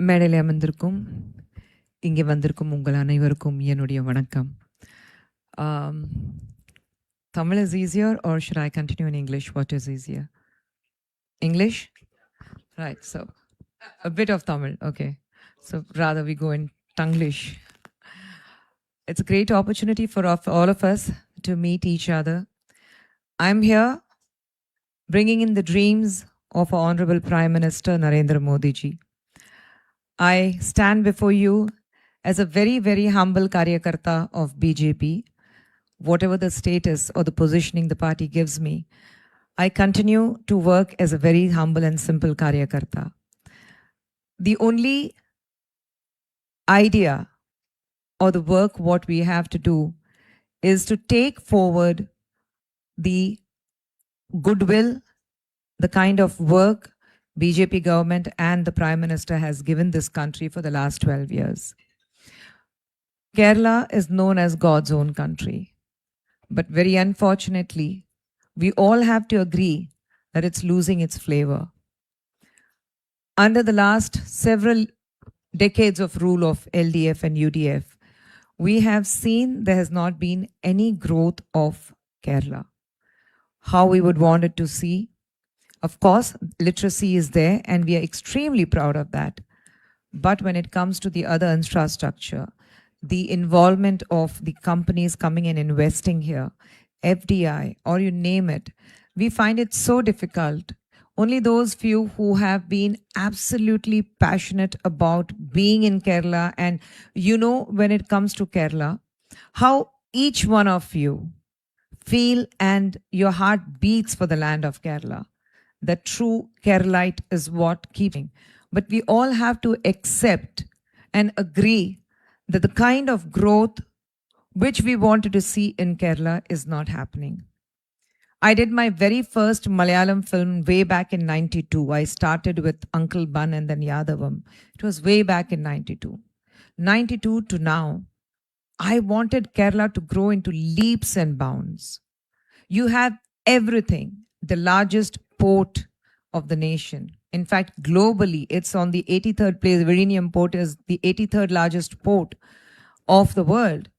மேடையில் அமர்ந்திருக்கும் இங்கே வந்திருக்கும் உங்கள் அனைவருக்கும் என்னுடைய வணக்கம். Tamil is easier or should I continue in English? What is easier? English? Right, so a bit of Tamil, okay. So rather we go in Tanglish. It's a great opportunity for all of us to meet each other. I'm here bringing in the dreams of our Honorable Prime Minister Narendra Modi ji. I stand before you as a very, very humble Karyakarta of BJP. Whatever the status or the positioning the party gives me, I continue to work as a very humble and simple Karyakarta. The only idea or the work what we have to do is to take forward the goodwill, the kind of work BJP government and the Prime Minister has given this country for the last 12 years. Kerala is known as God's own country. But very unfortunately, we all have to agree that it's losing its flavor. Under the last several decades of rule of LDF and UDF, we have seen there has not been any growth of Kerala. How we would want it to see. Of course, literacy is there and we are extremely proud of that. But when it comes to the other infrastructure, the involvement of the companies coming and investing here, FDI, or you name it, we find it so difficult. Only those few who have been absolutely passionate about being in Kerala, and you know when it comes to Kerala, how each one of you feel and your heart beats for the land of Kerala. The true Keralite is what keeping. But we all have to accept and agree that the kind of growth which we wanted to see in Kerala is not happening. I did my very first Malayalam film way back in 92. I started with Uncle Bun and then Yadavam. It was way back in 92. 92 to now, I wanted Kerala to grow into leaps and bounds. You have everything, the largest port of the nation. In fact, globally, it's on the 83rd place. Virinium Port is the 83rd largest port of the world.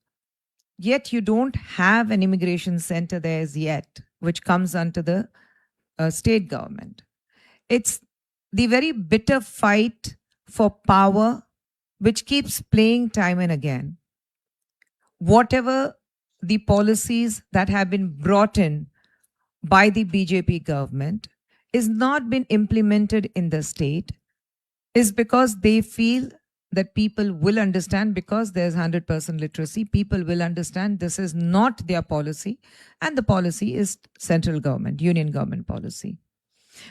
Yet you don't have an immigration center there as yet, which comes under the state government. It's the very bitter fight for power, which keeps playing time and again. Whatever the policies that have been brought in by the BJP government is not been implemented in the state is because they feel that people will understand, because there's 100% literacy, people will understand this is not their policy and the policy is central government, union government policy.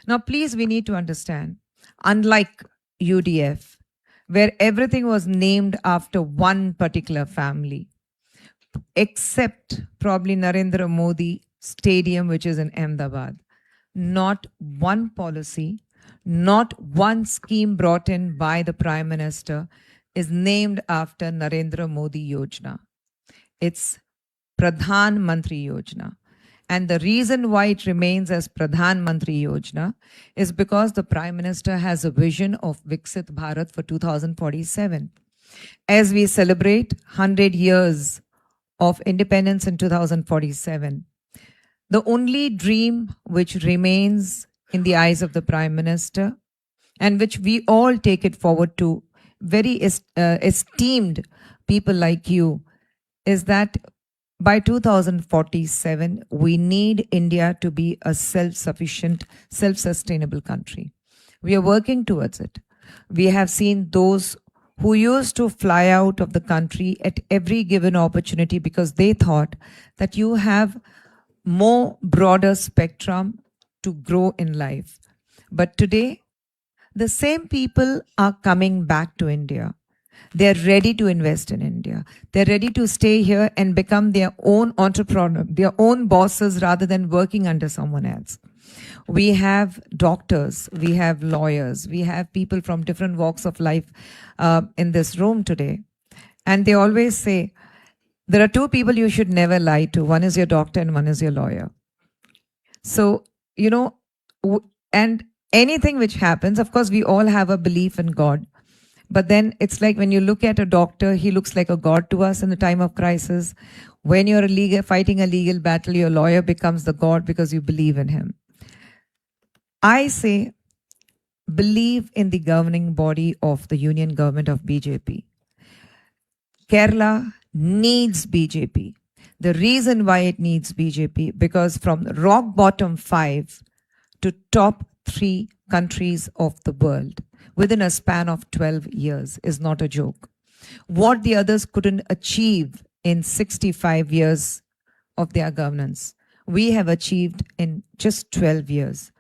Now, please, we need to understand, unlike UDF, where everything was named after one particular family, except probably Narendra Modi Stadium, which is in Ahmedabad, not one policy, not one scheme brought in by the Prime Minister is named after Narendra Modi Yojana. It's Pradhan Mantri Yojana. And the reason why it remains as Pradhan Mantri Yojana is because the Prime Minister has a vision of Viksit Bharat for 2047. As we celebrate 100 years of independence in 2047, the only dream which remains in the eyes of the Prime Minister, and which we all take it forward to, very esteemed people like you, is that by 2047, we need India to be a self-sufficient, self-sustainable country. We are working towards it. We have seen those who used to fly out of the country at every given opportunity because they thought that you have more broader spectrum to grow in life. But today, the same people are coming back to India. They're ready to invest in India. They're ready to stay here and become their own entrepreneur, their own bosses rather than working under someone else. We have doctors, we have lawyers, we have people from different walks of life in this room today. And they always say, there are two people you should never lie to. One is your doctor and one is your lawyer. So, you know, and anything which happens, of course, we all have a belief in God. But then it's like when you look at a doctor, he looks like a god to us in the time of crisis. When you're fighting a legal battle, your lawyer becomes the god because you believe in him. I say, believe in the governing body of the union government of BJP. Kerala needs BJP. The reason why it needs BJP, because from rock bottom 5 to top 3 countries of the world within a span of 12 years is not a joke. What the others couldn't achieve in 65 years of their governance, we have achieved in just 12 years.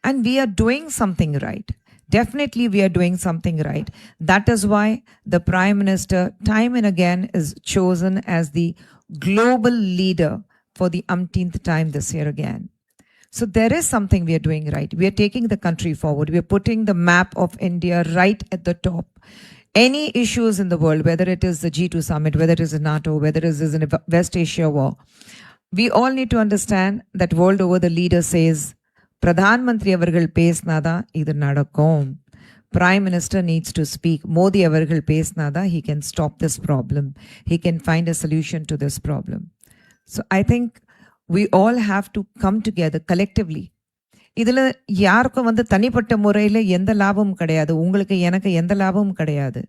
And we are doing something right. Definitely we are doing something right. That is why the Prime Minister time and again is chosen as the global leader for the umpteenth time this year again. So there is something we are doing right. We are taking the country forward. We are putting the map of India right at the top. Any issues in the world, whether it is the G2 summit, whether it is in NATO, whether it is in West Asia war, we all need to understand that world over the leader says, Pradhan Mantri avargal pesnada idu nadakum. Prime Minister needs to speak. Modi avargal pesnada, he can stop this problem. He can find a solution to this problem. So I think we all have to come together collectively. இதில் யாருக்கும் தனிப்பட்ட முறையில் எந்த லாபமும் கிடையாது, உங்களுக்கு எனக்கு எந்த லாபமும் கிடையாது.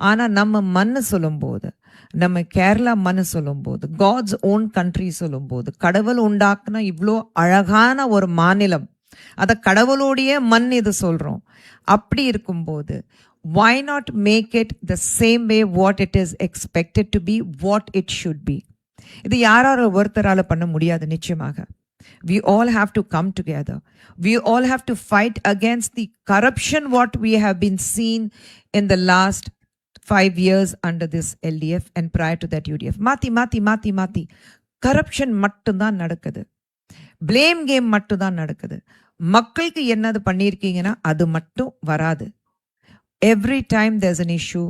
ஆனால் நம்ம மண்ணு சொல்லும்போது, நம்ம கேரளா மண்ணு சொல்லும்போது, காட்ஸ் ஓன் கண்ட்ரி சொல்லும்போது, கடவுள் உண்டாக்குன இவ்வளோ அழகான ஒரு மாநிலம், அதை கடவுளோடைய மண் இது சொல்கிறோம். அப்படி இருக்கும்போது why not make it the same way what it is expected to be, what it should be. இது யாரால ஒருத்தரால பண்ண முடியாது நிச்சயமாக. We all have to come together. We all have to fight against the corruption what we have been seen in the last 5 years under this LDF and prior to that UDF. மாத்தி corruption மட்டும்தான் நடக்குது. blame game மட்டும்தான் நடக்குது. மக்களுக்கு என்னது பண்ணியிருக்கீங்கன்னா அது மட்டும் வராது. Every time there's an issue,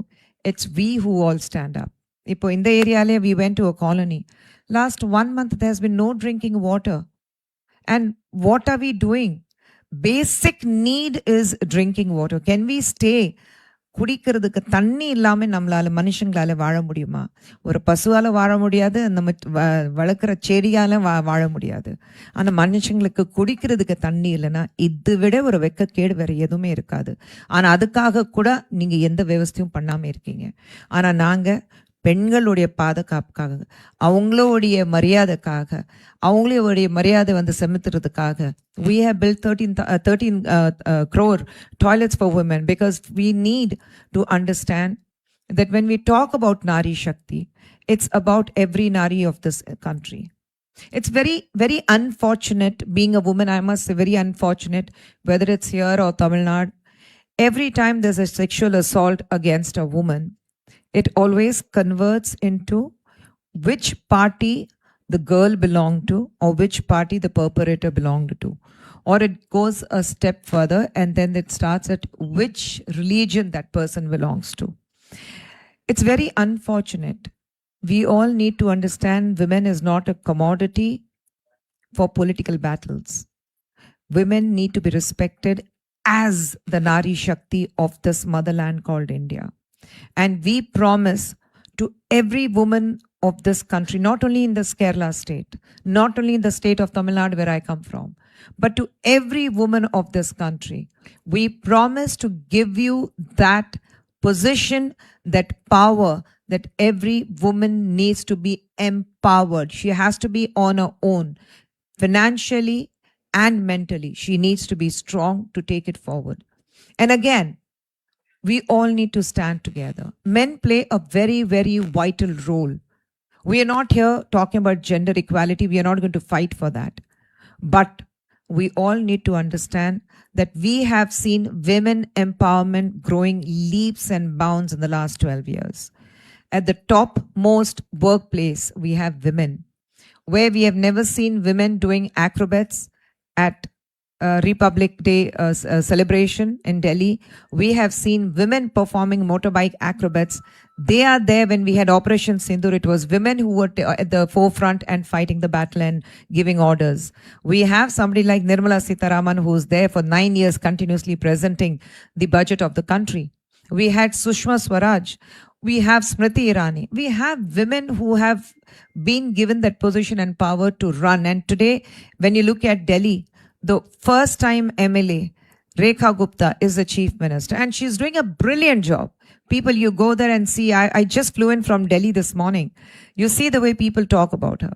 it's we who all stand up. இப்போ இந்த ஏரியாலே we went to a colony. Last 1 month there's been no drinking water. And what are we doing? Basic need is drinking water. Can we stay? குடிக்கிறதுக்கு தண்ணி இல்லாமல் நம்மளால மனுஷங்களால வாழ முடியுமா? ஒரு பசுவால் வாழ முடியாது, நம்ம வளர்க்குற செடியால் வாழ முடியாது. ஆனால் மனுஷங்களுக்கு குடிக்கிறதுக்கு தண்ணி இல்லைன்னா இதை விட ஒரு வெக்கக்கேடு வேறு எதுவுமே இருக்காது. ஆனால் அதுக்காக கூட நீங்கள் எந்த விவசாயம் பண்ணாமல் இருக்கீங்க. ஆனால் நாங்கள் பெண்களுடைய பாதுகாப்புக்காக, அவங்களுடைய மரியாதைக்காக, அவங்களுடைய மரியாதை செலுத்துறதுக்காக we have built 13 crore toilets for women, because we need to understand that when we talk about Nari Shakti, it's about every Nari of this country. It's very, very unfortunate being a woman. I must say, very unfortunate, whether it's here or Tamil Nadu. Every time there's a sexual assault against a woman, it always converts into which party the girl belonged to or which party the perpetrator belonged to. Or it goes a step further and then it starts at which religion that person belongs to. It's very unfortunate. We all need to understand women is not a commodity for political battles. Women need to be respected as the Nari Shakti of this motherland called India. And we promise to every woman of this country, not only in this Kerala state, not only in the state of Tamil Nadu where I come from, but to every woman of this country, we promise to give you that position, that power, that every woman needs to be empowered. She has to be on her own, financially and mentally. She needs to be strong to take it forward. And again, we all need to stand together. Men play a very, very vital role. We are not here talking about gender equality. We are not going to fight for that. But we all need to understand that we have seen women empowerment growing leaps and bounds in the last 12 years. At the topmost workplace, we have women, where we have never seen women doing acrobats at Republic Day celebration in Delhi. We have seen women performing motorbike acrobats. They are there when we had Operation Sindoor. It was women who were at the forefront and fighting the battle and giving orders. We have somebody like Nirmala Sitharaman who is there for 9 years continuously presenting the budget of the country. We had Sushma Swaraj. We have Smriti Irani. We have women who have been given that position and power to run. And today, when you look at Delhi, the first time MLA, Rekha Gupta, is the chief minister. And she's doing a brilliant job. People, you go there and see. I just flew in from Delhi this morning. You see the way people talk about her.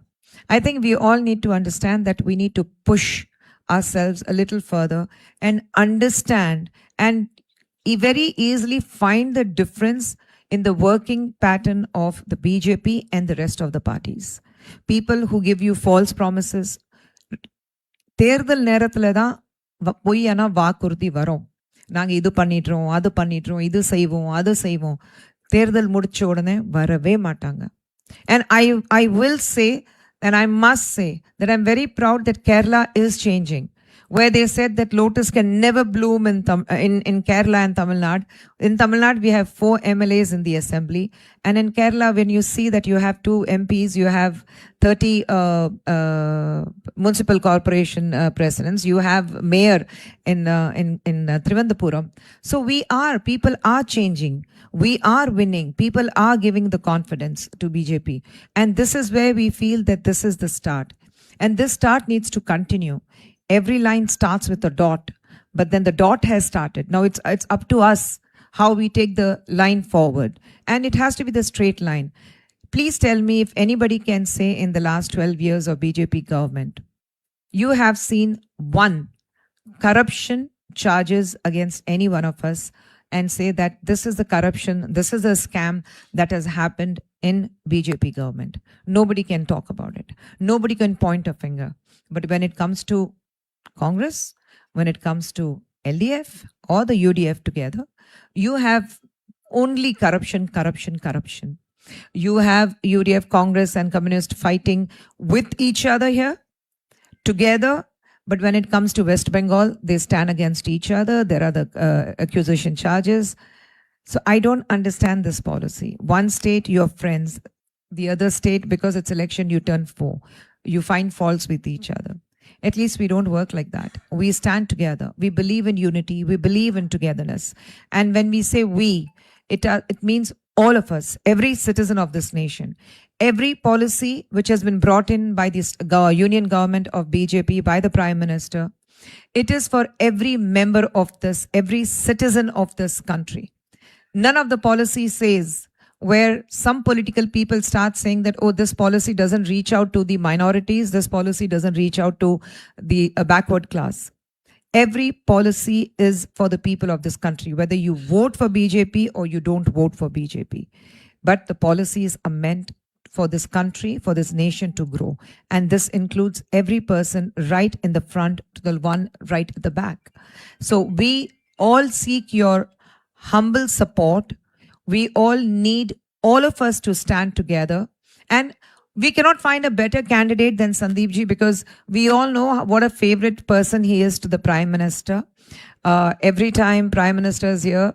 I think we all need to understand that we need to push ourselves a little further and understand and very easily find the difference in the working pattern of the BJP and the rest of the parties. People who give you false promises. தேர்தல் நேரத்துல தான் பொய்யான வாக்குறுதி வரும். நாங்க இது பண்ணிடுறோம், அது பண்ணிடுறோம், இது செய்வோம், அது செய்வோம். தேர்தல் முடிச்ச உடனே வரவே மாட்டாங்க. And I will say, and I must say, that I'm very proud that Kerala is changing. Where they said that lotus can never bloom in Kerala and Tamil Nadu. In Tamil Nadu, we have 4 MLAs in the assembly. And in Kerala, when you see that you have 2 MPs, you have 30 municipal corporation presidents, you have mayor in Trivandrum. So people are changing. We are winning. People are giving the confidence to BJP. And this is where we feel that this is the start. And this start needs to continue. Every line starts with a dot, but then the dot has started. Now it's up to us how we take the line forward. And it has to be the straight line. Please tell me if anybody can say in the last 12 years of BJP government, you have seen one corruption charges against any one of us and say that this is the corruption, this is a scam that has happened in BJP government. Nobody can talk about it. Nobody can point a finger. But when it comes to Congress, when it comes to LDF or the UDF together, you have only corruption, corruption, corruption. You have UDF, Congress and Communist fighting with each other here together. But when it comes to West Bengal, they stand against each other. There are the accusation charges. So I don't understand this policy. One state, you're friends. The other state, because it's election, you turn foe. You find faults with each other. At least we don't work like that. We stand together. We believe in unity. We believe in togetherness. And when we say we, it means all of us, every citizen of this nation. Every policy which has been brought in by this union government of BJP, by the Prime Minister, it is for every member of this, every citizen of this country. None of the policy says where some political people start saying that, oh, this policy doesn't reach out to the minorities, this policy doesn't reach out to the backward class. Every policy is for the people of this country, whether you vote for BJP or you don't vote for BJP. But the policies are meant for this country, for this nation to grow. And this includes every person right in the front to the one right at the back. So we all seek your humble support. We all need all of us to stand together. And we cannot find a better candidate than Sandeep ji, because we all know what a favorite person he is to the Prime Minister. Every time Prime Minister is here,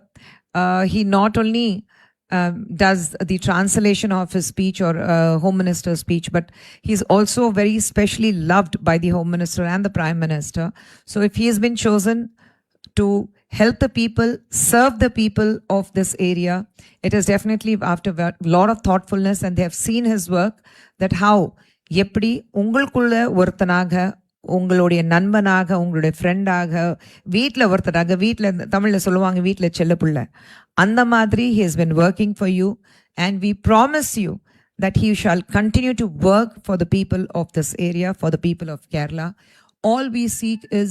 he not only does the translation of his speech or Home Minister's speech, but he's also very specially loved by the Home Minister and the Prime Minister. So if he has been chosen to help the people, serve the people of this area, it is definitely after a lot of thoughtfulness, and they have seen his work, that how எப்படி உங்களுக்குள்ள ஒருத்தனாக, உங்களுடைய நண்பனாக, உங்களுடைய ஃப்ரெண்டாக, வீட்டில் ஒருத்தராக, வீட்டில் தமிழில் சொல்லுவாங்க வீட்டில் செல்ல புள்ள, அந்த மாதிரி he has been working for you, and we promise you that he shall continue to work for the people of this area, for the people of Kerala. All we seek is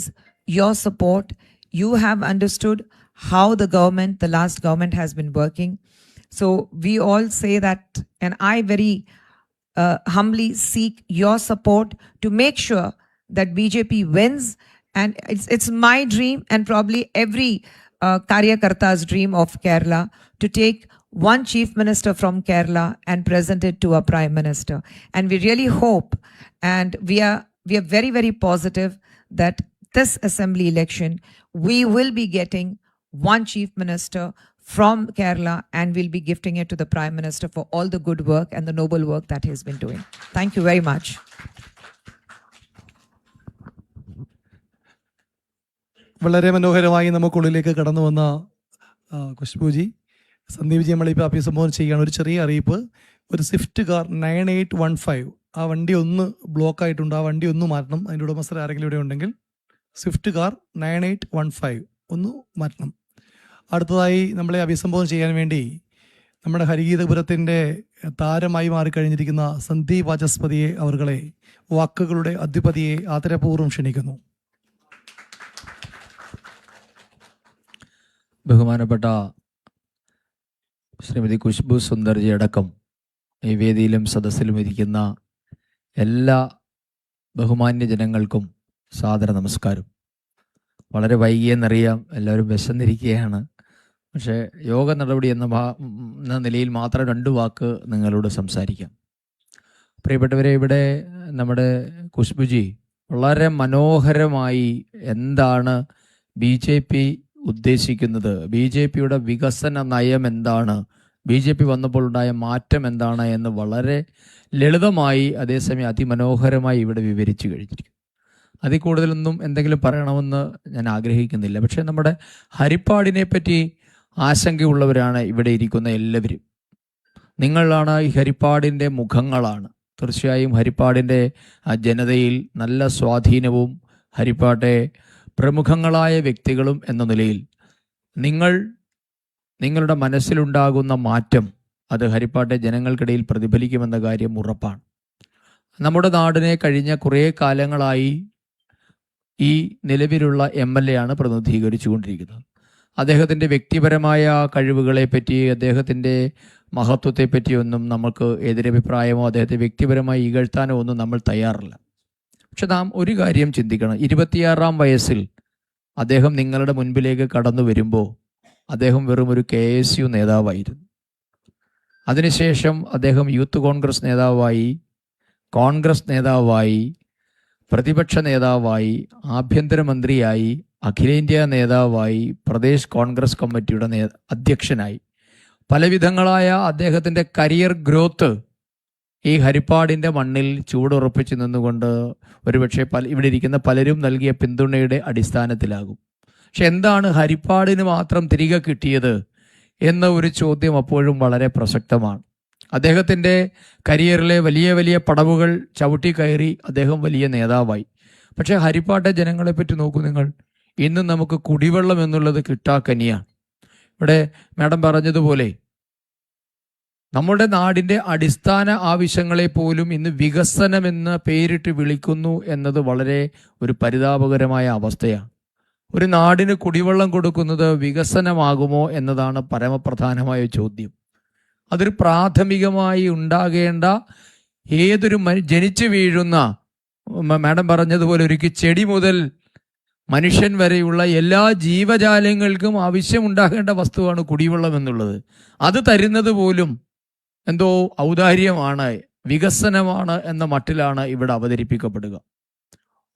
your support. You have understood how the government, the last government, has been working. So we all say that, and I very humbly seek your support to make sure that BJP wins. And it's my dream, and probably every Karyakarta's dream of Kerala, to take one chief minister from Kerala and present it to a prime minister. And we really hope, and we are very, very positive that this assembly election, we will be getting one chief minister from Kerala, and we'll be gifting it to the Prime Minister for all the good work and the noble work that he's been doing. Thank you very much. വളരെ മനോഹരമായി നമുക്കുള്ളിലേക്ക് കടന്നു വന്ന ഖുശ്ബുജി, Sandeep G നമ്മളിപ്പോൾ അഭിസംബോധന ചെയ്യുകയാണ്. ഒരു ചെറിയ അറിയിപ്പ്. ഒരു സ്വിഫ്റ്റ് കാർ 9815 ആ വണ്ടി ഒന്ന് ബ്ലോക്ക് ആയിട്ടുണ്ട്. ആ വണ്ടി ഒന്ന് മാറ്റണം. അതിൻ്റെ ഉടമസ്ഥർ ആരെങ്കിലും ഇവിടെ ഉണ്ടെങ്കിൽ സ്വിഫ്റ്റ് കാർ 9815 ഒന്ന് മാറ്റണം. അടുത്തതായി നമ്മളെ അഭിസംബോധന ചെയ്യാൻ വേണ്ടി നമ്മുടെ ഹരിഗീതപുരത്തിൻ്റെ താരമായി മാറിക്കഴിഞ്ഞിരിക്കുന്ന സന്ദീപ് വാചസ്പതിയെ അവർകളെ വാക്കുകളുടെ അധിപതിയെ ആദരപൂർവ്വം ക്ഷണിക്കുന്നു. ബഹുമാനപ്പെട്ട ശ്രീമതി ഖുശ്ബു സുന്ദർജി അടക്കം ഈ വേദിയിലും സദസ്സിലും ഇരിക്കുന്ന എല്ലാ ബഹുമാന്യ ജനങ്ങൾക്കും സാദര നമസ്കാരം. വളരെ വൈകിയെന്നറിയാം, എല്ലാവരും വിശന്നിരിക്കുകയാണ്. പക്ഷേ യോഗ നടപടി എന്ന നിലയിൽ മാത്രം 2 വാക്ക് നിങ്ങളോട് സംസാരിക്കാം. പ്രിയപ്പെട്ടവരെ, ഇവിടെ നമ്മുടെ ഖുശ്ബുജി വളരെ മനോഹരമായി എന്താണ് BJP ഉദ്ദേശിക്കുന്നത്, BJPയുടെ വികസന നയം എന്താണ്, BJP വന്നപ്പോൾ ഉണ്ടായ മാറ്റം എന്താണ് എന്ന് വളരെ ലളിതമായി അതേസമയം അതിമനോഹരമായി ഇവിടെ വിവരിച്ചു കഴിഞ്ഞിരിക്കും. അതിൽ കൂടുതലൊന്നും എന്തെങ്കിലും പറയണമെന്ന് ഞാൻ ആഗ്രഹിക്കുന്നില്ല. പക്ഷേ നമ്മുടെ ഹരിപ്പാടിനെ പറ്റി ആശങ്കയുള്ളവരാണ് ഇവിടെ ഇരിക്കുന്ന എല്ലാവരും. നിങ്ങളാണ് ഈ ഹരിപ്പാടിൻ്റെ മുഖങ്ങളാണ്. തീർച്ചയായും ഹരിപ്പാടിൻ്റെ ജനതയിൽ നല്ല സ്വാധീനവും ഹരിപ്പാട്ടെ പ്രമുഖങ്ങളായ വ്യക്തികളും എന്ന നിലയിൽ നിങ്ങളുടെ മനസ്സിലുണ്ടാകുന്ന മാറ്റം അത് ഹരിപ്പാട്ടെ ജനങ്ങൾക്കിടയിൽ പ്രതിഫലിക്കുമെന്ന കാര്യം ഉറപ്പാണ്. നമ്മുടെ നാടിനെ കഴിഞ്ഞ കുറേ കാലങ്ങളായി ഈ നിലവിലുള്ള MLA ആണ് പ്രതിനിധീകരിച്ചു കൊണ്ടിരിക്കുന്നത്. അദ്ദേഹത്തിൻ്റെ വ്യക്തിപരമായ കഴിവുകളെപ്പറ്റി, അദ്ദേഹത്തിൻ്റെ മഹത്വത്തെപ്പറ്റിയൊന്നും നമുക്ക് എതിരഭിപ്രായമോ അദ്ദേഹത്തെ വ്യക്തിപരമായി ഇകഴ്ത്താനോ ഒന്നും നമ്മൾ തയ്യാറല്ല. പക്ഷെ നാം ഒരു കാര്യം ചിന്തിക്കണം. 26-ാം വയസ്സിൽ അദ്ദേഹം നിങ്ങളുടെ മുൻപിലേക്ക് കടന്നു വരുമ്പോൾ അദ്ദേഹം വെറും ഒരു KSU നേതാവായിരുന്നു. അതിനുശേഷം അദ്ദേഹം യൂത്ത് കോൺഗ്രസ് നേതാവായി, കോൺഗ്രസ് നേതാവായി, പ്രതിപക്ഷ നേതാവായി, ആഭ്യന്തരമന്ത്രിയായി, അഖിലേന്ത്യാ നേതാവായി, പ്രദേശ് കോൺഗ്രസ് കമ്മിറ്റിയുടെ അധ്യക്ഷനായി. പലവിധങ്ങളായ അദ്ദേഹത്തിൻ്റെ കരിയർ ഗ്രോത്ത് ഈ ഹരിപ്പാടിൻ്റെ മണ്ണിൽ ചൂടുറപ്പിച്ച് നിന്നുകൊണ്ട് ഒരുപക്ഷെ ഇവിടെ ഇരിക്കുന്ന പലരും നൽകിയ പിന്തുണയുടെ അടിസ്ഥാനത്തിലാകും. പക്ഷെ എന്താണ് ഹരിപ്പാടിന് മാത്രം തിരികെ കിട്ടിയത് എന്ന ഒരു ചോദ്യം അപ്പോഴും വളരെ പ്രസക്തമാണ്. അദ്ദേഹത്തിൻ്റെ കരിയറിലെ വലിയ വലിയ പടവുകൾ ചവിട്ടി കയറി അദ്ദേഹം വലിയ നേതാവായി. പക്ഷേ ഹരിപ്പാട്ടെ ജനങ്ങളെപ്പറ്റി നോക്കൂ നിങ്ങൾ. ഇന്നും നമുക്ക് കുടിവെള്ളം എന്നുള്ളത് കിട്ടാക്കനിയാണ്. ഇവിടെ മാഡം പറഞ്ഞതുപോലെ നമ്മുടെ നാടിൻ്റെ അടിസ്ഥാന ആവശ്യങ്ങളെ പോലും ഇന്ന് വികസനമെന്ന് പേരിട്ട് വിളിക്കുന്നു എന്നത് വളരെ ഒരു പരിതാപകരമായ അവസ്ഥയാണ്. ഒരു നാടിന് കുടിവെള്ളം കൊടുക്കുന്നത് വികസനമാകുമോ എന്നതാണ് പരമപ്രധാനമായ ചോദ്യം. അതൊരു പ്രാഥമികമായി ഉണ്ടാകേണ്ട ഏതൊരു ജനിച്ചു വീഴുന്ന, മാഡം പറഞ്ഞതുപോലെ ഒരിക്കൽ ചെടി മുതൽ മനുഷ്യൻ വരെയുള്ള എല്ലാ ജീവജാലങ്ങൾക്കും ആവശ്യമുണ്ടാകേണ്ട വസ്തുവാണ് കുടിവെള്ളം എന്നുള്ളത്. അത് തരുന്നത് പോലും എന്തോ ഔദാര്യമാണ്, വികസനമാണ് എന്ന മട്ടിലാണ് ഇവിടെ അവതരിപ്പിക്കപ്പെടുക.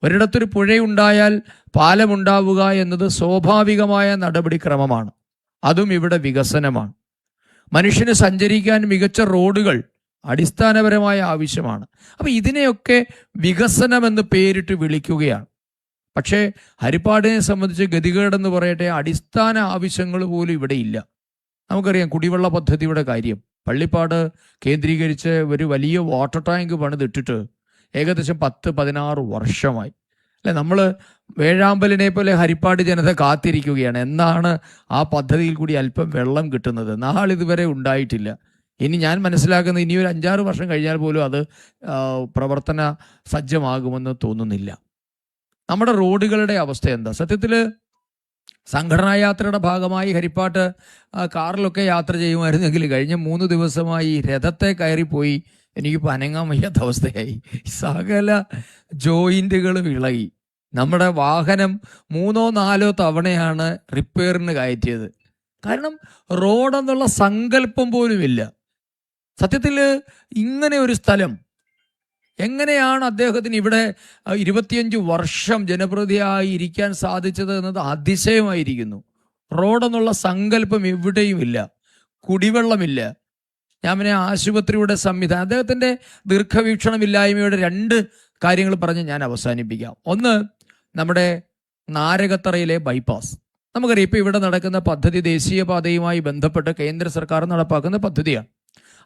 ഒരിടത്തൊരു പുഴയുണ്ടായാൽ പാലമുണ്ടാവുക എന്നത് സ്വാഭാവികമായ നടപടിക്രമമാണ്. അതും ഇവിടെ വികസനമാണ്. മനുഷ്യന് സഞ്ചരിക്കാൻ മികച്ച റോഡുകൾ അടിസ്ഥാനപരമായ ആവശ്യമാണ്. അപ്പം ഇതിനെയൊക്കെ വികസനമെന്ന് പേരിട്ട് വിളിക്കുകയാണ്. പക്ഷേ ഹരിപ്പാടിനെ സംബന്ധിച്ച് ഗതികേടെന്ന് പറയട്ടെ, അടിസ്ഥാന ആവശ്യങ്ങൾ പോലും ഇവിടെ ഇല്ല. നമുക്കറിയാം കുടിവെള്ള പദ്ധതിയുടെ കാര്യം. പള്ളിപ്പാട് കേന്ദ്രീകരിച്ച് ഒരു വലിയ വാട്ടർ ടാങ്ക് പണിതിട്ടിട്ട് ഏകദേശം 10-16 വർഷമായി അല്ലെ. നമ്മൾ വേഴാമ്പലിനെ പോലെ ഹരിപ്പാട് ജനത കാത്തിരിക്കുകയാണ്, എന്നാണ് ആ പദ്ധതിയിൽ കൂടി അല്പം വെള്ളം കിട്ടുന്നത്. നാളിതുവരെ ഉണ്ടായിട്ടില്ല. ഇനി ഞാൻ മനസ്സിലാക്കുന്നത് ഇനി ഒരു 5-6 വർഷം കഴിഞ്ഞാൽ പോലും അത് പ്രവർത്തന സജ്ജമാകുമെന്ന് തോന്നുന്നില്ല. നമ്മുടെ റോഡുകളുടെ അവസ്ഥ എന്താ? സത്യത്തിൽ സംഘടനാ യാത്രയുടെ ഭാഗമായി ഹരിപ്പാട്ട് കാറിലൊക്കെ യാത്ര ചെയ്യുമായിരുന്നെങ്കിൽ കഴിഞ്ഞ 3 ദിവസമായി രഥത്തെ കയറിപ്പോയി എനിക്കിപ്പോൾ അനങ്ങാൻ വയ്യാത്ത അവസ്ഥയായി. സകല ജോയിന്റുകളും ഇളകി. നമ്മുടെ വാഹനം 3-4 തവണയാണ് റിപ്പയറിന് കയറ്റിയത്. കാരണം റോഡെന്നുള്ള സങ്കല്പം പോലും ഇല്ല. സത്യത്തിൽ ഇങ്ങനെ ഒരു സ്ഥലം എങ്ങനെയാണ് അദ്ദേഹത്തിന് ഇവിടെ 25 വർഷം ജനപ്രതിയായി ഇരിക്കാൻ സാധിച്ചത് എന്നത് അതിശയമായിരിക്കുന്നു. റോഡെന്നുള്ള സങ്കല്പം എവിടെയുമില്ല, കുടിവെള്ളമില്ല. ഞാൻ പിന്നെ ആശുപത്രിയുടെ സംവിധാനം, അദ്ദേഹത്തിൻ്റെ ദീർഘവീക്ഷണമില്ലായ്മയുടെ 2 കാര്യങ്ങൾ പറഞ്ഞ് ഞാൻ അവസാനിപ്പിക്കാം. ഒന്ന്, നമ്മുടെ നാരകത്തറയിലെ ബൈപ്പാസ്. നമുക്കറിയാം ഇപ്പോൾ ഇവിടെ നടക്കുന്ന പദ്ധതി ദേശീയപാതയുമായി ബന്ധപ്പെട്ട് കേന്ദ്ര സർക്കാർ നടപ്പാക്കുന്ന പദ്ധതിയാണ്.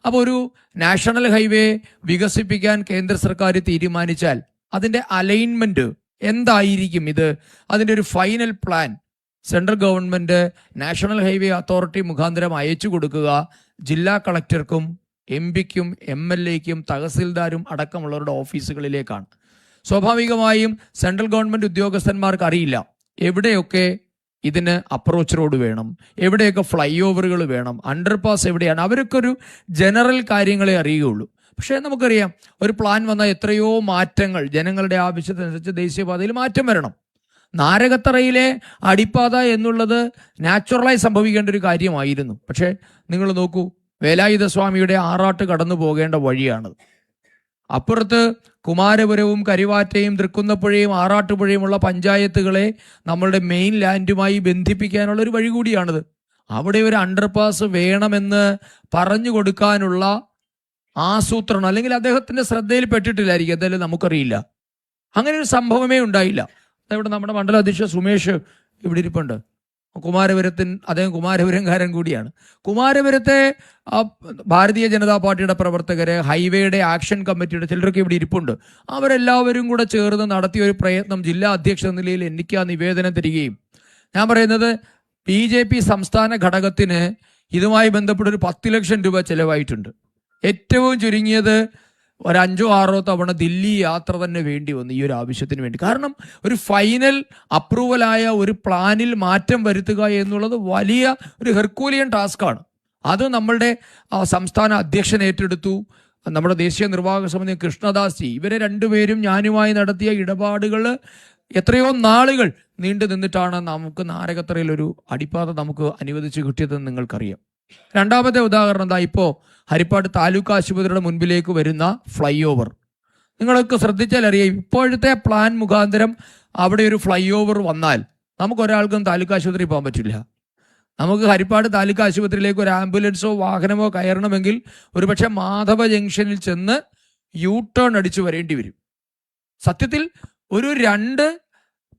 അപ്പോൾ ഒരു നാഷണൽ ഹൈവേ വികസിപ്പിക്കാൻ കേന്ദ്ര സർക്കാർ തീരുമാനിച്ചാൽ അതിൻ്റെ അലൈൻമെൻറ്റ് എന്തായിരിക്കും? അതിൻ്റെ ഒരു final plan central government national highway authority മുഖാന്തരം അയച്ചു കൊടുക്കുക ജില്ലാ കളക്ടർക്കും MP-ക്കും MLA-ക്കും തഹസിൽദാരും അടക്കമുള്ളവരുടെ ഓഫീസുകളിലേക്കാണ്. സ്വാഭാവികമായും സെൻട്രൽ ഗവൺമെൻറ് ഉദ്യോഗസ്ഥന്മാർക്ക് അറിയില്ല എവിടെയൊക്കെ ഇതിന് അപ്രോച്ച് റോഡ് വേണം, എവിടെയൊക്കെ ഫ്ലൈ ഓവറുകൾ വേണം, അണ്ടർപാസ് എവിടെയാണ്. അവർക്കൊരു ജനറൽ കാര്യങ്ങളെ അറിയുകയുള്ളൂ. പക്ഷേ നമുക്കറിയാം ഒരു പ്ലാൻ വന്നാൽ എത്രയോ മാറ്റങ്ങൾ ജനങ്ങളുടെ ആവശ്യത്തിനനുസരിച്ച് ദേശീയപാതയിൽ മാറ്റം വരണം. നാരകത്തറയിലെ അടിപ്പാത എന്നുള്ളത് നാച്ചുറലായി സംഭവിക്കേണ്ട ഒരു കാര്യമായിരുന്നു. പക്ഷേ നിങ്ങൾ നോക്കൂ, വേലായുധ സ്വാമിയുടെ ആറാട്ട് കടന്നു പോകേണ്ട വഴിയാണത്. അപ്പുറത്ത് കുമാരപുരവും കരിവാറ്റയും തൃക്കുന്നപ്പുഴയും ആറാട്ടുപുഴയുമുള്ള പഞ്ചായത്തുകളെ നമ്മളുടെ മെയിൻ ലാൻഡുമായി ബന്ധിപ്പിക്കാനുള്ള ഒരു വഴി കൂടിയാണിത്. അവിടെ ഒരു അണ്ടർപാസ് വേണമെന്ന് പറഞ്ഞു കൊടുക്കാനുള്ള ആസൂത്രണം അല്ലെങ്കിൽ അദ്ദേഹത്തിന്റെ ശ്രദ്ധയിൽ പെട്ടിട്ടില്ലായിരിക്കും, എന്തായാലും നമുക്കറിയില്ല. അങ്ങനെ ഒരു സംഭവമേ ഉണ്ടായില്ല. ഇവിടെ നമ്മുടെ മണ്ഡല അധ്യക്ഷൻ സുമേഷ് ഇവിടെ ഇരിപ്പുണ്ട്. അദ്ദേഹം കുമാരപുരംകാരൻ കൂടിയാണ്. കുമാരപുരത്തെ ഭാരതീയ ജനതാ പാർട്ടിയുടെ പ്രവർത്തകര്, ഹൈവേയുടെ ആക്ഷൻ കമ്മിറ്റിയുടെ ചിലരൊക്കെ ഇവിടെ ഇരിപ്പുണ്ട്. അവരെല്ലാവരും കൂടെ ചേർന്ന് നടത്തിയ ഒരു പ്രയത്നം ജില്ലാ അധ്യക്ഷ നിലയിൽ എനിക്ക് ആ നിവേദനം തരികയും, ഞാൻ പറയുന്നത് BJP സംസ്ഥാന ഘടകത്തിന് ഇതുമായി ബന്ധപ്പെട്ട ഒരു 10 ലക്ഷം രൂപ ചെലവായിട്ടുണ്ട്. ഏറ്റവും ചുരുങ്ങിയത് ഒരു 5-6 തവണ ദില്ലി യാത്ര തന്നെ വേണ്ടി വന്നു ഈ ഒരു ആവശ്യത്തിന് വേണ്ടി. കാരണം ഒരു ഫൈനൽ അപ്രൂവലായ ഒരു പ്ലാനിൽ മാറ്റം വരുത്തുക എന്നുള്ളത് വലിയ ഒരു ഹെർക്കൂലിയൻ ടാസ്ക്കാണ്. അത് നമ്മളുടെ സംസ്ഥാന അധ്യക്ഷൻ ഏറ്റെടുത്തു. നമ്മുടെ ദേശീയ നിർവാഹക സമിതി കൃഷ്ണദാസ് ജി, ഇവരെ രണ്ടുപേരും ഞാനുമായി നടത്തിയ ഇടപാടുകൾ എത്രയോ നാളുകൾ നീണ്ടു നിന്നിട്ടാണ് നമുക്ക് നാരകത്തറയിൽ ഒരു അടിപ്പാത നമുക്ക് അനുവദിച്ച് കിട്ടിയതെന്ന് നിങ്ങൾക്കറിയാം. രണ്ടാമത്തെ ഉദാഹരണം എന്താ, ഇപ്പോൾ ഹരിപ്പാട് താലൂക്ക് ആശുപത്രിയുടെ മുൻപിലേക്ക് വരുന്ന ഫ്ലൈ ഓവർ നിങ്ങൾക്ക് ശ്രദ്ധിച്ചാൽ അറിയാം. ഇപ്പോഴത്തെ പ്ലാൻ മുഖാന്തരം അവിടെ ഒരു ഫ്ലൈ ഓവർ വന്നാൽ നമുക്കൊരാൾക്കും താലൂക്ക് ആശുപത്രിയിൽ പോകാൻ പറ്റില്ല. നമുക്ക് ഹരിപ്പാട് താലൂക്ക് ആശുപത്രിയിലേക്ക് ഒരു ആംബുലൻസോ വാഹനമോ കയറണമെങ്കിൽ ഒരുപക്ഷെ മാധവ ജംഗ്ഷനിൽ ചെന്ന് U-ടേൺ അടിച്ചു വരേണ്ടി വരും. സത്യത്തിൽ ഒരു 2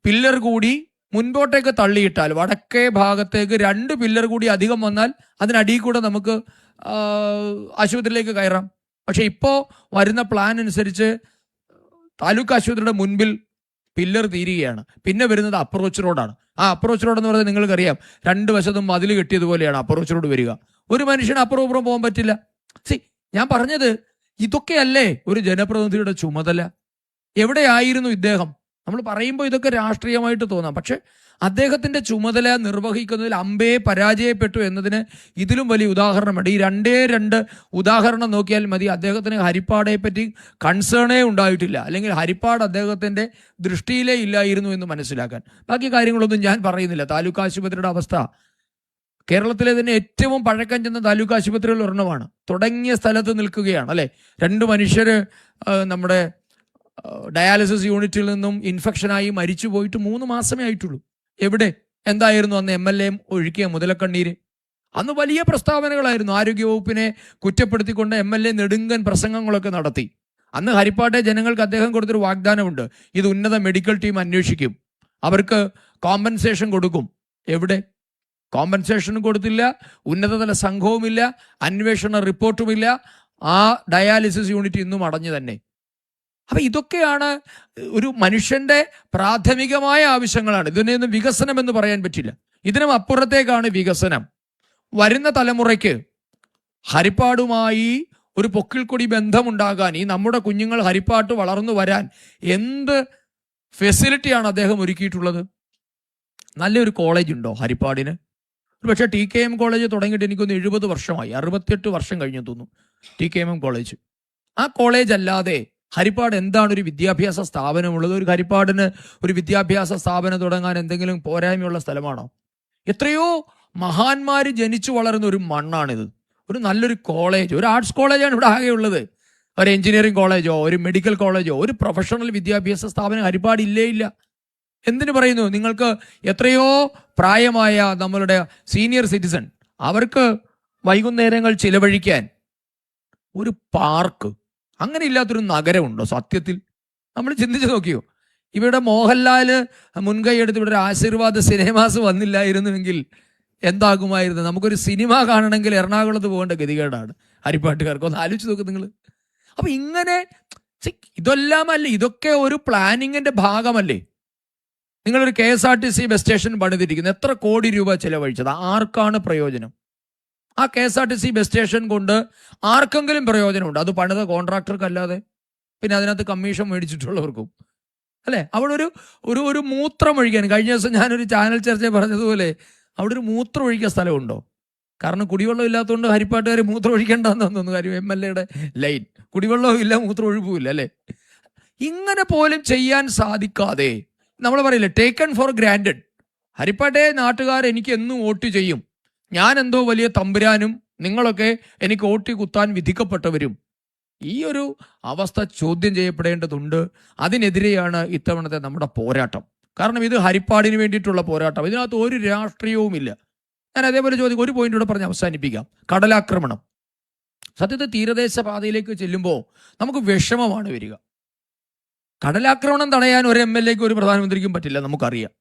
പില്ലർ കൂടി മുൻപോട്ടേക്ക് തള്ളിയിട്ടാൽ, വടക്കേ ഭാഗത്തേക്ക് 2 പില്ലർ കൂടി അധികം വന്നാൽ അതിനടിയിൽ കൂടെ നമുക്ക് ആശുപത്രിയിലേക്ക് കയറാം. പക്ഷെ ഇപ്പോൾ വരുന്ന പ്ലാൻ അനുസരിച്ച് താലൂക്ക് ആശുപത്രിയുടെ മുൻപിൽ പില്ലർ തീരുകയാണ്. പിന്നെ വരുന്നത് അപ്രോച്ച് റോഡാണ്. ആ അപ്രോച്ച് റോഡ് എന്ന് പറയുന്നത് നിങ്ങൾക്കറിയാം, 2 വശത്തും മതിൽ കെട്ടിയതുപോലെയാണ് അപ്രോച്ച് റോഡ് വരിക. ഒരു മനുഷ്യന് അപ്പുറം ഇപ്പുറം പോകാൻ പറ്റില്ല. ഞാൻ പറഞ്ഞത് ഇതൊക്കെയല്ലേ ഒരു ജനപ്രതിനിധിയുടെ ചുമതല? എവിടെയായിരുന്നു ഇദ്ദേഹം? നമ്മൾ പറയുമ്പോൾ ഇതൊക്കെ രാഷ്ട്രീയമായിട്ട് തോന്നാം, പക്ഷെ അദ്ദേഹത്തിന്റെ ചുമതല നിർവഹിക്കുന്നതിൽ അമ്പേ പരാജയപ്പെട്ടു എന്നതിന് ഇതിലും വലിയ ഉദാഹരണമുണ്ട്. ഈ 2 ഉദാഹരണം നോക്കിയാൽ മതി. അദ്ദേഹത്തിന് ഹരിപ്പാടെ പറ്റി കൺസേണേ ഉണ്ടായിട്ടില്ല, അല്ലെങ്കിൽ ഹരിപ്പാട് അദ്ദേഹത്തിന്റെ ദൃഷ്ടിയിലേ ഇല്ലായിരുന്നു എന്ന് മനസ്സിലാക്കാൻ. ബാക്കി കാര്യങ്ങളൊന്നും ഞാൻ പറയുന്നില്ല. താലൂക്ക് ആശുപത്രിയുടെ അവസ്ഥ കേരളത്തിലെ തന്നെ ഏറ്റവും പഴക്കം ചെന്ന താലൂക്ക് ആശുപത്രികളിൽ ഒരെണ്ണമാണ്. തുടങ്ങിയ സ്ഥലത്ത് നിൽക്കുകയാണ് അല്ലെ. 2 മനുഷ്യര് നമ്മുടെ ഡയാലിസിസ് യൂണിറ്റിൽ നിന്നും ഇൻഫെക്ഷനായി മരിച്ചു പോയിട്ട് 3 മാസമേ ആയിട്ടുള്ളൂ. എവിടെ എന്തായിരുന്നു അന്ന് MLA ഒഴുക്കിയ മുതലക്കണ്ണീര്? അന്ന് വലിയ പ്രസ്താവനകളായിരുന്നു. ആരോഗ്യവകുപ്പിനെ കുറ്റപ്പെടുത്തിക്കൊണ്ട് MLA നെടുങ്കൻ പ്രസംഗങ്ങളൊക്കെ നടത്തി. അന്ന് ഹരിപ്പാട്ടെ ജനങ്ങൾക്ക് അദ്ദേഹം കൊടുത്തൊരു വാഗ്ദാനമുണ്ട്, ഇത് ഉന്നത മെഡിക്കൽ ടീം അന്വേഷിക്കും, അവർക്ക് കോമ്പൻസേഷൻ കൊടുക്കും. എവിടെ? കോമ്പൻസേഷനും കൊടുത്തില്ല, ഉന്നതതല സംഘവുമില്ല, അന്വേഷണ റിപ്പോർട്ടുമില്ല. ആ ഡയാലിസിസ് യൂണിറ്റ് ഇന്നും അടഞ്ഞു തന്നെ. അപ്പൊ ഇതൊക്കെയാണ് ഒരു മനുഷ്യന്റെ പ്രാഥമികമായ ആവശ്യങ്ങളാണ്. ഇതിനൊന്നും വികസനം എന്ന് പറയാൻ പറ്റില്ല. ഇതിനും അപ്പുറത്തേക്കാണ് വികസനം. വരുന്ന തലമുറയ്ക്ക് ഹരിപ്പാടുമായി ഒരു പൊക്കിൾക്കൊടി ബന്ധമുണ്ടാകാൻ, ഈ നമ്മുടെ കുഞ്ഞുങ്ങൾ ഹരിപ്പാട്ട് വളർന്നു വരാൻ എന്ത് ഫെസിലിറ്റിയാണ് അദ്ദേഹം ഒരുക്കിയിട്ടുള്ളത്? നല്ലൊരു കോളേജ് ഉണ്ടോ ഹരിപ്പാടിന്? ഒരു പക്ഷേ TKM കോളേജ് തുടങ്ങിയിട്ട് എനിക്കൊന്ന് 70 വർഷമായി, 68 വർഷം കഴിഞ്ഞു തോന്നുന്നു TKM കോളേജ്. ആ കോളേജ് അല്ലാതെ ഹരിപ്പാട് എന്താണ് ഒരു വിദ്യാഭ്യാസ സ്ഥാപനമുള്ളത്? ഒരു ഹരിപ്പാടിന് ഒരു വിദ്യാഭ്യാസ സ്ഥാപനം തുടങ്ങാൻ എന്തെങ്കിലും പോരായ്മയുള്ള സ്ഥലമാണോ? എത്രയോ മഹാന്മാര് ജനിച്ചു വളർന്ന ഒരു മണ്ണാണിത്. ഒരു നല്ലൊരു കോളേജ്, ഒരു ആർട്സ് കോളേജാണ് ഇവിടെ ആകെയുള്ളത്. ഒരു എഞ്ചിനീയറിംഗ് കോളേജോ ഒരു മെഡിക്കൽ കോളേജോ ഒരു പ്രൊഫഷണൽ വിദ്യാഭ്യാസ സ്ഥാപനം ഹരിപ്പാട് ഇല്ല. എന്തിനു പറയുന്നു? നിങ്ങൾക്ക് എത്രയോ പ്രായമായ നമ്മളുടെ സീനിയർ സിറ്റിസൺ, അവർക്ക് വൈകുന്നേരങ്ങൾ ചിലവഴിക്കാൻ ഒരു പാർക്ക്, അങ്ങനെ ഇല്ലാത്തൊരു നഗരമുണ്ടോ? സത്യത്തിൽ നമ്മൾ ചിന്തിച്ചു നോക്കിയോ? ഇവിടെ മോഹൻലാല് മുൻകൈ എടുത്ത് ഇവിടെ ഒരു ആശീർവാദ് സിനിമാസ് വന്നില്ലായിരുന്നുവെങ്കിൽ എന്താകുമായിരുന്നു? നമുക്കൊരു സിനിമ കാണണമെങ്കിൽ എറണാകുളത്ത് പോകേണ്ട ഗതികേടാണ് ഹരിപ്പാട്ടുകാർക്ക്. ഒന്ന് ആലോചിച്ച് നോക്ക് നിങ്ങൾ. അപ്പൊ ഇങ്ങനെ ഇതെല്ലാമല്ലേ, ഇതൊക്കെ ഒരു പ്ലാനിങ്ങിന്റെ ഭാഗമല്ലേ? നിങ്ങളൊരു KSRTC ബസ് സ്റ്റേഷൻ പണിതിരിക്കുന്നു, എത്ര കോടി രൂപ ചെലവഴിച്ചത്? ആർക്കാണ് പ്രയോജനം? ആ KSRTC ബസ് സ്റ്റേഷൻ കൊണ്ട് ആർക്കെങ്കിലും പ്രയോജനമുണ്ട്? അത് പണിത കോൺട്രാക്ടർക്കല്ലാതെ പിന്നെ അതിനകത്ത് കമ്മീഷൻ മേടിച്ചിട്ടുള്ളവർക്കും അല്ലേ? അവിടെ ഒരു മൂത്രം ഒഴിക്കാൻ, കഴിഞ്ഞ ദിവസം ഞാനൊരു ചാനൽ ചർച്ചയിൽ പറഞ്ഞതുപോലെ അവിടെ ഒരു മൂത്രം ഒഴിക്കാൻ സ്ഥലമുണ്ടോ? കാരണം കുടിവെള്ളം ഇല്ലാത്തതുകൊണ്ട് ഹരിപ്പാട്ടുകാർ മൂത്രം ഒഴിക്കേണ്ടെന്ന് തോന്നുന്നു. കാര്യം MLA ലൈൻ, കുടിവെള്ളവും ഇല്ല, മൂത്രം ഒഴിവുമില്ല അല്ലേ? ഇങ്ങനെ പോലും ചെയ്യാൻ സാധിക്കാതെ നമ്മൾ പറയില്ലേ, ടേക്കൺ ഫോർ ഗ്രാൻഡഡ്. ഹരിപ്പാട്ടെ നാട്ടുകാർ എനിക്ക് എന്നും വോട്ട് ചെയ്യും, ഞാൻ എന്തോ വലിയ തമ്പുരാനും നിങ്ങളൊക്കെ എനിക്ക് വോട്ട് കുത്താൻ വിധിക്കപ്പെട്ടവരും. ഈ ഒരു അവസ്ഥ ചോദ്യം ചെയ്യപ്പെടേണ്ടതുണ്ട്. അതിനെതിരെയാണ് ഇത്തവണത്തെ നമ്മുടെ പോരാട്ടം. കാരണം ഇത് ഹരിപ്പാടിന് വേണ്ടിയിട്ടുള്ള പോരാട്ടം, ഇതിനകത്ത് ഒരു രാഷ്ട്രീയവുമില്ല. ഞാൻ അതേപോലെ ചോദിക്കും, ഒരു പോയിന്റ് കൂടെ പറഞ്ഞ് അവസാനിപ്പിക്കാം. കടലാക്രമണം. സത്യത്തിൽ തീരദേശ പാതയിലേക്ക് ചെല്ലുമ്പോൾ നമുക്ക് വിഷമമാണ് വരിക. കടലാക്രമണം തടയാൻ ഒരു MLA-ക്കും ഒരു പ്രധാനമന്ത്രിക്കും പറ്റില്ല, നമുക്കറിയാം.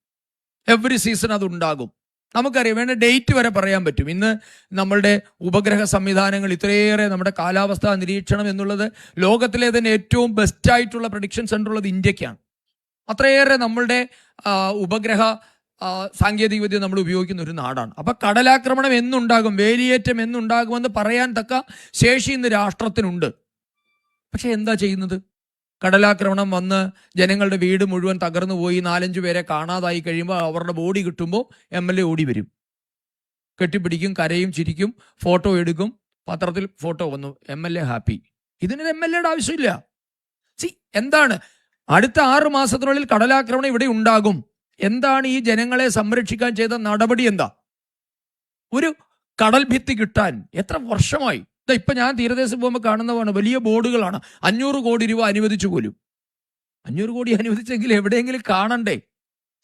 എവറി സീസൺ അതുണ്ടാകും, നമുക്കറിയാം. വേണ്ട ഡേറ്റ് വരെ പറയാൻ പറ്റും. ഇന്ന് നമ്മളുടെ ഉപഗ്രഹ സംവിധാനങ്ങൾ ഇത്രയേറെ, നമ്മുടെ കാലാവസ്ഥാ നിരീക്ഷണം എന്നുള്ളത് ലോകത്തിലെ തന്നെ ഏറ്റവും ബെസ്റ്റായിട്ടുള്ള പ്രഡിക്ഷൻ സെൻ്റർ ഉള്ളത് ഇന്ത്യക്കാണ്. അത്രയേറെ നമ്മളുടെ ഉപഗ്രഹ സാങ്കേതിക വിദ്യ നമ്മൾ ഉപയോഗിക്കുന്ന ഒരു നാടാണ്. അപ്പൊ കടലാക്രമണം എന്നുണ്ടാകും, വേലിയേറ്റം എന്നുണ്ടാകുമെന്ന് പറയാൻ തക്ക ശേഷി ഇന്ന് രാഷ്ട്രത്തിനുണ്ട്. പക്ഷെ എന്താ ചെയ്യുന്നത്? കടലാക്രമണം വന്ന് ജനങ്ങളുടെ വീട് മുഴുവൻ തകർന്നു പോയി, 4-5 പേരെ കാണാതായി കഴിയുമ്പോൾ അവരുടെ ബോഡി കിട്ടുമ്പോൾ MLA ഓടി വരും, കെട്ടിപ്പിടിക്കും, കരയും, ചിരിക്കും, ഫോട്ടോ എടുക്കും, പത്രത്തിൽ ഫോട്ടോ വന്നു, MLA ഹാപ്പി. ഇതിനൊരു MLA-യുടെ ആവശ്യമില്ല. എന്താണ് അടുത്ത 6 മാസത്തിനുള്ളിൽ കടലാക്രമണം ഇവിടെ ഉണ്ടാകും. എന്താണ് ഈ ജനങ്ങളെ സംരക്ഷിക്കാൻ ചെയ്ത നടപടി? എന്താ? ഒരു കടൽ ഭിത്തി കിട്ടാൻ എത്ര വർഷമായി? ഇപ്പൊ ഞാൻ തീരദേശം പോകുമ്പോൾ കാണുന്നതാണ്, വലിയ ബോർഡുകളാണ്. 500 കോടി രൂപ അനുവദിച്ചു പോലും. 500 കോടി അനുവദിച്ചെങ്കിൽ എവിടെയെങ്കിലും കാണണ്ടേ?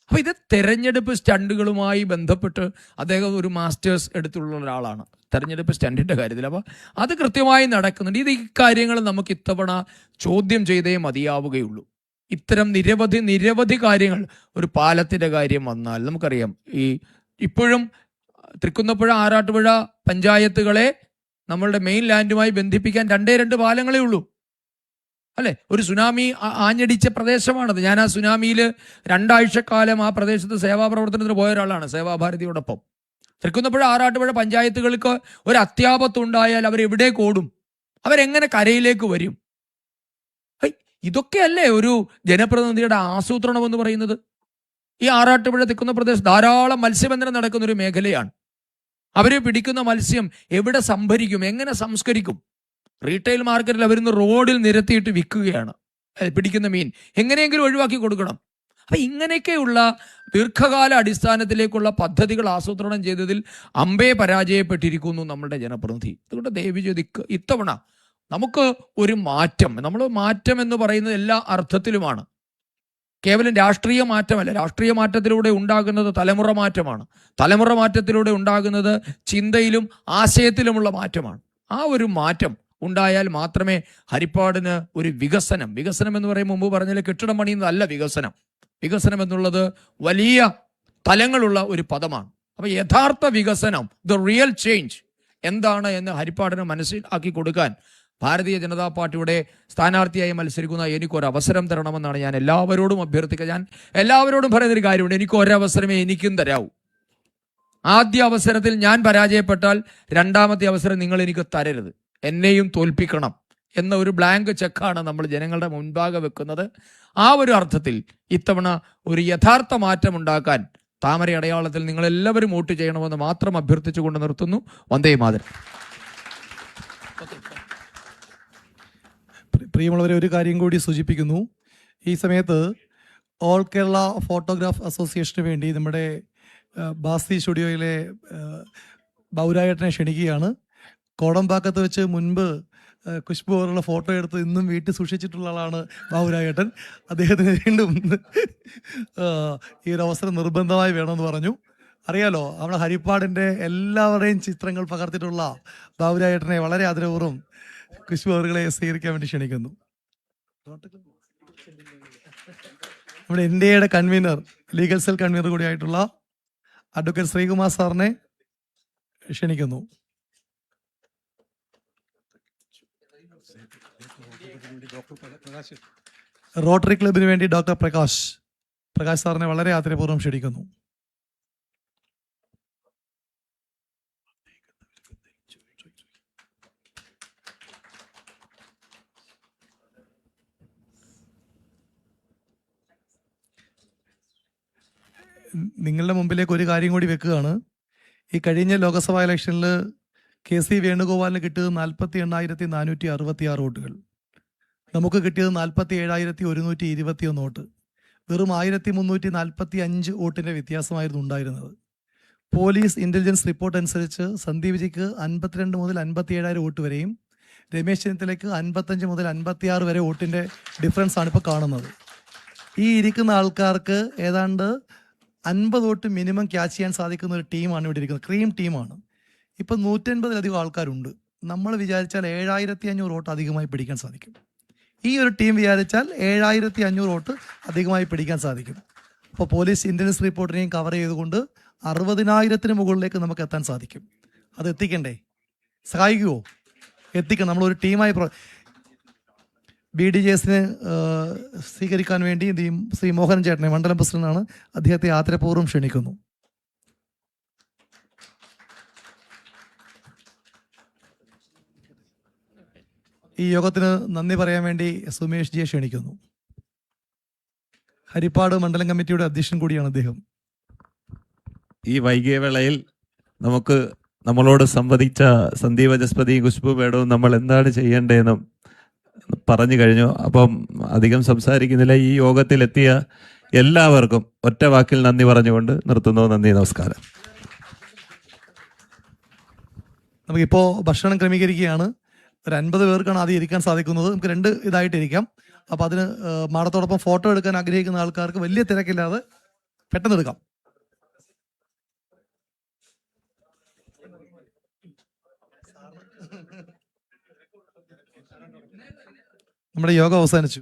അപ്പൊ ഇത് തെരഞ്ഞെടുപ്പ് സ്റ്റണ്ടുകളുമായി ബന്ധപ്പെട്ട് അദ്ദേഹം ഒരു മാസ്റ്റേഴ്സ് എടുത്തുള്ള ഒരാളാണ് തെരഞ്ഞെടുപ്പ് സ്റ്റണ്ടിന്റെ കാര്യത്തിൽ. അപ്പൊ അത് കൃത്യമായി നടക്കുന്നുണ്ട്. ഇക്കാര്യങ്ങൾ നമുക്ക് ഇത്തവണ ചോദ്യം ചെയ്തേ മതിയാവുകയുള്ളൂ. ഇത്തരം നിരവധി കാര്യങ്ങൾ, ഒരു പാലത്തിന്റെ കാര്യം വന്നാൽ നമുക്കറിയാം, ഇപ്പോഴും തൃക്കുന്നപ്പുഴ, ആറാട്ടുപുഴ പഞ്ചായത്തുകളെ നമ്മളുടെ മെയിൻ ലാൻഡുമായി ബന്ധിപ്പിക്കാൻ 2 പാലങ്ങളേ ഉള്ളൂ അല്ലെ? ഒരു സുനാമി ആഞ്ഞടിച്ച പ്രദേശമാണത്. ഞാൻ ആ സുനാമിയിൽ 2 ആഴ്ചക്കാലം ആ പ്രദേശത്ത് സേവാപ്രവർത്തനത്തിന് പോയ ഒരാളാണ്, സേവാഭാരതിയോടൊപ്പം. തൃക്കുന്നപ്പുഴ, ആറാട്ടുപുഴ പഞ്ചായത്തുകൾക്ക് ഒരു അത്യാപത്തുണ്ടായാൽ അവരെവിടേക്ക് ഓടും? അവരെങ്ങനെ കരയിലേക്ക് വരും? ഇതൊക്കെയല്ലേ ഒരു ജനപ്രതിനിധിയുടെ ആസൂത്രണം എന്ന് പറയുന്നത്? ഈ ആറാട്ടുപുഴ തെക്കുന്ന പ്രദേശം ധാരാളം മത്സ്യബന്ധനം നടക്കുന്ന ഒരു മേഖലയാണ്. അവരെ പിടിക്കുന്ന മത്സ്യം എവിടെ സംഭരിക്കും? എങ്ങനെ സംസ്കരിക്കും? റീറ്റെയിൽ മാർക്കറ്റിൽ അവരിന്ന് റോഡിൽ നിരത്തിയിട്ട് വിൽക്കുകയാണ്. പിടിക്കുന്ന മീൻ എങ്ങനെയെങ്കിലും ഒഴിവാക്കി കൊടുക്കണം. അപ്പൊ ഇങ്ങനെയൊക്കെയുള്ള ദീർഘകാല അടിസ്ഥാനത്തിലേക്കുള്ള പദ്ധതികൾ ആസൂത്രണം ചെയ്തതിൽ അമ്പേ പരാജയപ്പെട്ടിരിക്കുന്നു നമ്മളുടെ ജനപ്രതിനിധി. അതുകൊണ്ട് ദയവ് ഇത്തവണ നമുക്ക് ഒരു മാറ്റം, നമ്മൾ മാറ്റം എന്ന് പറയുന്നത് എല്ലാ അർത്ഥത്തിലുമാണ്, കേവലം രാഷ്ട്രീയ മാറ്റമല്ല. രാഷ്ട്രീയ മാറ്റത്തിലൂടെ ഉണ്ടാകുന്നത് തലമുറ മാറ്റമാണ്. തലമുറ മാറ്റത്തിലൂടെ ഉണ്ടാകുന്നത് ചിന്തയിലും ആശയത്തിലുമുള്ള മാറ്റമാണ്. ആ ഒരു മാറ്റം ഉണ്ടായാൽ മാത്രമേ ഹരിപ്പാടിന് ഒരു വികസനം എന്ന് പറയുമ്പോൾ മുമ്പ് പറഞ്ഞാൽ കെട്ടിടം പണിയുന്നതല്ല വികസനം. വികസനം എന്നുള്ളത് വലിയ തലങ്ങളുള്ള ഒരു പദമാണ്. അപ്പൊ യഥാർത്ഥ വികസനം, ദ റിയൽ ചേഞ്ച് എന്താണ് എന്ന് ഹരിപ്പാടിന് മനസ്സിലാക്കി കൊടുക്കാൻ ഭാരതീയ ജനതാ പാർട്ടിയുടെ സ്ഥാനാർത്ഥിയായി മത്സരിക്കുന്ന എനിക്കൊരവസരം തരണമെന്നാണ് ഞാൻ എല്ലാവരോടും അഭ്യർത്ഥിക്കുക. ഞാൻ എല്ലാവരോടും പറയുന്നൊരു കാര്യമുണ്ട്, എനിക്കൊരവസരമേ എനിക്കും തരാവൂ. ആദ്യ അവസരത്തിൽ ഞാൻ പരാജയപ്പെട്ടാൽ 2ാമത്തെ അവസരം നിങ്ങൾ എനിക്ക് തരരുത്, എന്നെയും തോൽപ്പിക്കണം എന്ന ഒരു ബ്ലാങ്ക് ചെക്കാണ് നമ്മൾ ജനങ്ങളുടെ മുൻപാകെ വെക്കുന്നത്. ആ ഒരു അർത്ഥത്തിൽ ഇത്തവണ ഒരു യഥാർത്ഥ മാറ്റം ഉണ്ടാക്കാൻ താമര അടയാളത്തിൽ നിങ്ങളെല്ലാവരും വോട്ട് ചെയ്യണമെന്ന് മാത്രം അഭ്യർത്ഥിച്ചുകൊണ്ട് നിർത്തുന്നു. വന്ദേ മാതരം. പ്രിയമുള്ളവരെ, ഒരു കാര്യം കൂടി സൂചിപ്പിക്കുന്നു. ഈ സമയത്ത് ഓൾ കേരള ഫോട്ടോഗ്രാഫ് അസോസിയേഷന് വേണ്ടി നമ്മുടെ ബാസി സ്റ്റുഡിയോയിലെ ബൗരായേട്ടനെ ക്ഷണിക്കുകയാണ്. കോടമ്പാക്കത്ത് വെച്ച് മുൻപ് ഖുശ്ബു അവരുടെ ഫോട്ടോ എടുത്ത് ഇന്നും വീട്ടിൽ സൂക്ഷിച്ചിട്ടുള്ള ആളാണ് ബൗരായേട്ടൻ. അദ്ദേഹത്തിന് വീണ്ടും ഈ ഒരു അവസരം നിർബന്ധമായി വേണമെന്ന് പറഞ്ഞു. അറിയാലോ, നമ്മുടെ ഹരിപ്പാടിൻ്റെ എല്ലാവരുടെയും ചിത്രങ്ങൾ പകർത്തിയിട്ടുള്ള ബൗരായേട്ടനെ വളരെ ആദരപൂർവ്വം ഖുശ്ബു അവരുകളെ സ്വീകരിക്കാൻ വേണ്ടി ക്ഷണിക്കുന്നു. നമ്മുടെ ഇന്ത്യയുടെ കൺവീനർ, ലീഗൽ സെൽ കൺവീനർ കൂടിയായിട്ടുള്ള അഡ്വക്കേറ്റ് ശ്രീകുമാർ സാറിനെ ക്ഷണിക്കുന്നു. റോട്ടറി ക്ലബിന് വേണ്ടി ഡോക്ടർ പ്രകാശ് സാറിനെ വളരെ ആദരപൂർവ്വം ക്ഷണിക്കുന്നു. നിങ്ങളുടെ മുമ്പിലേക്ക് ഒരു കാര്യം കൂടി വെക്കുകയാണ്. ഈ കഴിഞ്ഞ ലോക്സഭാ ഇലക്ഷനിൽ KC വേണുഗോപാലിന് കിട്ടിയത് 48,466 വോട്ടുകൾ. നമുക്ക് കിട്ടിയത് 47,121 വോട്ട്. വെറും 1,345 വോട്ടിൻ്റെ വ്യത്യാസമായിരുന്നു ഉണ്ടായിരുന്നത്. പോലീസ് ഇന്റലിജൻസ് റിപ്പോർട്ട് അനുസരിച്ച് സന്ദീപ് ജിക്ക് 52 മുതൽ 57,000 വോട്ട് വരെയും രമേശ് ചെന്നിത്തലയ്ക്ക് 55 മുതൽ 56 വരെ വോട്ടിൻ്റെ ഡിഫറൻസ് ആണ് ഇപ്പോൾ കാണുന്നത്. ഈ ഇരിക്കുന്ന ആൾക്കാർക്ക് ഏതാണ്ട് 50 വോട്ട് മിനിമം ക്യാച്ച് ചെയ്യാൻ സാധിക്കുന്ന ഒരു ടീമാണ് ഇവിടെ ഇരിക്കുന്നത്. ക്രീം ടീമാണ്. ഇപ്പം 150-ലധികം ആൾക്കാരുണ്ട്. നമ്മൾ വിചാരിച്ചാൽ 7,500 വോട്ട് അധികമായി പിടിക്കാൻ സാധിക്കും. ഈ ഒരു ടീം വിചാരിച്ചാൽ 7,500 വോട്ട് അധികമായി പിടിക്കാൻ സാധിക്കും. അപ്പോൾ പോലീസ് ഇന്റലിജൻസ് റിപ്പോർട്ടിനെയും കവർ ചെയ്തുകൊണ്ട് 60,000-ന് മുകളിലേക്ക് നമുക്ക് എത്താൻ സാധിക്കും. അത് എത്തിക്കണ്ടേ? സഹായിക്കുമോ? എത്തിക്കണം. നമ്മളൊരു ടീമായി BDJSനെ സ്വീകരിക്കാൻ വേണ്ടി ശ്രീ മോഹനൻ ചേട്ടനെ, മണ്ഡലം പ്രസിഡന്റാണ്, അദ്ദേഹത്തെ ആദരപൂർവ്വം ക്ഷണിക്കുന്നു. ഈ യോഗത്തിന് നന്ദി പറയാൻ വേണ്ടി സുമേഷ് ജിയെ ക്ഷണിക്കുന്നു. ഹരിപ്പാട് മണ്ഡലം കമ്മിറ്റിയുടെ അധ്യക്ഷൻ കൂടിയാണ് അദ്ദേഹം. ഈ വൈകിയ വേളയിൽ നമ്മളോട് സംവദിച്ച സന്ദീപ് വചസ്പതിയും ഖുശ്ബു മേഡവും നമ്മൾ എന്താണ് ചെയ്യേണ്ടതെന്നും പറഞ്ഞു കഴിഞ്ഞു. അപ്പം അധികം സംസാരിക്കുന്നില്ല. ഈ യോഗത്തിലെത്തിയ എല്ലാവർക്കും ഒറ്റ വാക്കിൽ നന്ദി പറഞ്ഞുകൊണ്ട് നിർത്തുന്നു. നന്ദി, നമസ്കാരം. നമുക്കിപ്പോൾ ഭക്ഷണം ക്രമീകരിക്കുകയാണ്. ഒരു 50 പേർക്കാണ് ആദ്യം ഇരിക്കാൻ സാധിക്കുന്നത്. നമുക്ക് 2 ഇതായിട്ടിരിക്കാം. അപ്പോൾ അതിന് മാഡത്തോടൊപ്പം ഫോട്ടോ എടുക്കാൻ ആഗ്രഹിക്കുന്ന ആൾക്കാർക്ക് വലിയ തിരക്കില്ലാതെ പെട്ടെന്ന് എടുക്കാം. നമ്മുടെ യോഗം അവസാനിച്ചു.